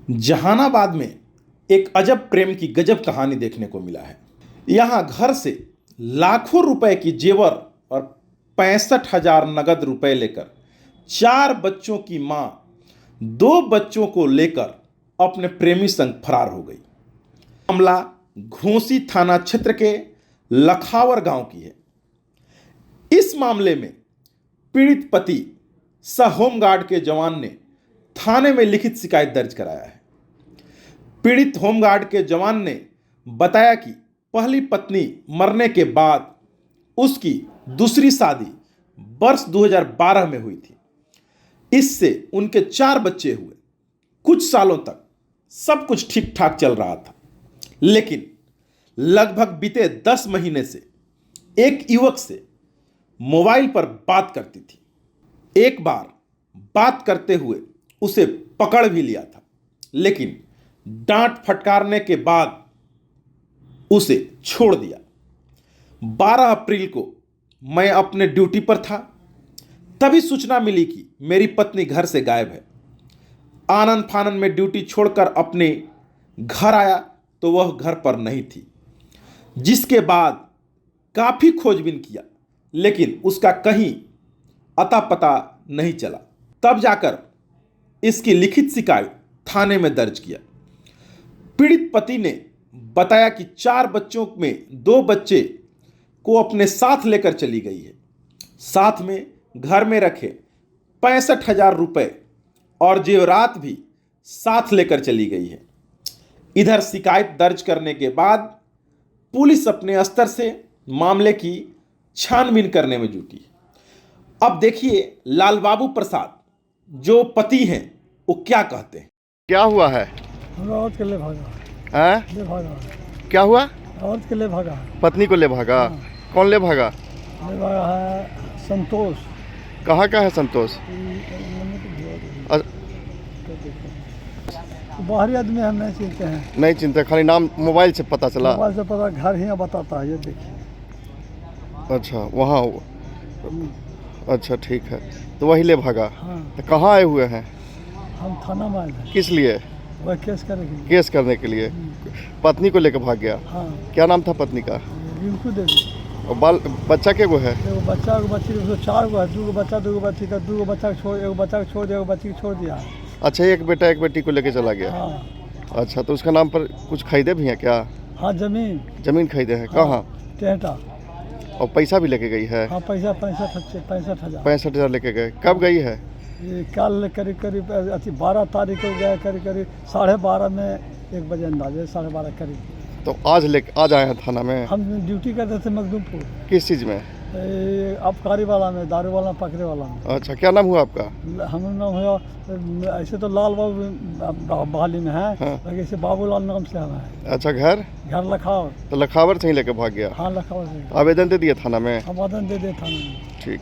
जहानाबाद में एक अजब प्रेम की गजब कहानी देखने को मिला है। यहाँ घर से लाखों रुपए की जेवर और 65,000 नगद रुपए लेकर 4 बच्चों की मां 2 बच्चों को लेकर अपने प्रेमी संग फरार हो गई। मामला घोसी थाना क्षेत्र के लखावर गांव की है। इस मामले में पीड़ित पति सह होमगार्ड के जवान ने थाने में लिखित शिकायत दर्ज कराया है। पीड़ित होमगार्ड के जवान ने बताया कि पहली पत्नी मरने के बाद उसकी दूसरी शादी वर्ष 2012 में हुई थी। इससे उनके 4 बच्चे हुए। कुछ सालों तक सब कुछ ठीक ठाक चल रहा था, लेकिन लगभग बीते 10 महीने से एक युवक से मोबाइल पर बात करती थी। एक बार बात करते हुए उसे पकड़ भी लिया था, लेकिन डांट फटकारने के बाद उसे छोड़ दिया। 12 अप्रैल को मैं अपने ड्यूटी पर था, तभी सूचना मिली कि मेरी पत्नी घर से गायब है। आनन फानन में ड्यूटी छोड़कर अपने घर आया तो वह घर पर नहीं थी, जिसके बाद काफ़ी खोजबीन किया, लेकिन उसका कहीं अता पता नहीं चला। तब जाकर इसकी लिखित शिकायत थाने में दर्ज किया। पीड़ित पति ने बताया कि 4 बच्चों में 2 बच्चे को अपने साथ लेकर चली गई है। साथ में घर में रखे 65,000 रुपए और जेवरात भी साथ लेकर चली गई है। इधर शिकायत दर्ज करने के बाद पुलिस अपने स्तर से मामले की छानबीन करने में जुटी। अब देखिए लाल बाबू प्रसाद जो पति हैं वो क्या कहते हैं। क्या हुआ है? औरत के लिए भागा। हैं? ले भागा। क्या हुआ? औरत के लिए भागा। पत्नी को ले भागा? कौन ले भागा? ले भागा है संतोष। कहाँ का है संतोष? बाहरी आदमी हम नहीं चिनते हैं। नहीं चिंता, खाली नाम मोबाइल से पता चला। मोबाइल से पता, घर ही बताता है, ये देखिए। अच्छा वहाँ अच्छा ठीक है, तो वही ले भागा। हाँ। तो कहाँ आए हुए हैं? हम थाना में आए हैं। किस लिए? वह केस करेंगे। केस करने के लिए। पत्नी को लेकर भाग गया। हाँ। क्या नाम था पत्नी का? रिंकू देवी। और बच्चा के गो है? एगो बच्चा एगो बच्ची, 4 गो है। 2 गो बच्चा 2 गो बच्ची का, 2 गो बच्चा को छोड़, एगो बच्चा को छोड़ दिया, एगो बच्ची को छोड़ दिया। अच्छा, एक बेटा एक बेटी को लेकर चला गया। हाँ। अच्छा, तो उसका नाम पर कुछ खरीदे भी हैं क्या? हाँ, जमीन खरीदे हैं। हाँ। कहाँ? टेहटा। और पैसा भी लेके गई है? हाँ, पैसा 65,000। 65,000 लेके गए। कब गई है? ये कल करीब 12 तारीख को गया, करीब 12:30 में 1 बजे अंदाजे 12:30 करीब। तो आज आए हैं थाना में? हम ड्यूटी करते थे मखदूमपुर। किस चीज़ में? आबकारी वाला में, दारू वाला पकड़े वाला में। अच्छा, क्या नाम हुआ आपका? हमारा नाम हुआ ऐसे तो लाल बाबू बहाली में है। हाँ। लेकिन इसे बाबूलाल नाम से हमें है। अच्छा, घर लखावर। तो लखावर से ही लेके भाग गया? हाँ, लखावर से। आवेदन दे दिया थाना में? आवेदन दे थाने में। ठीक।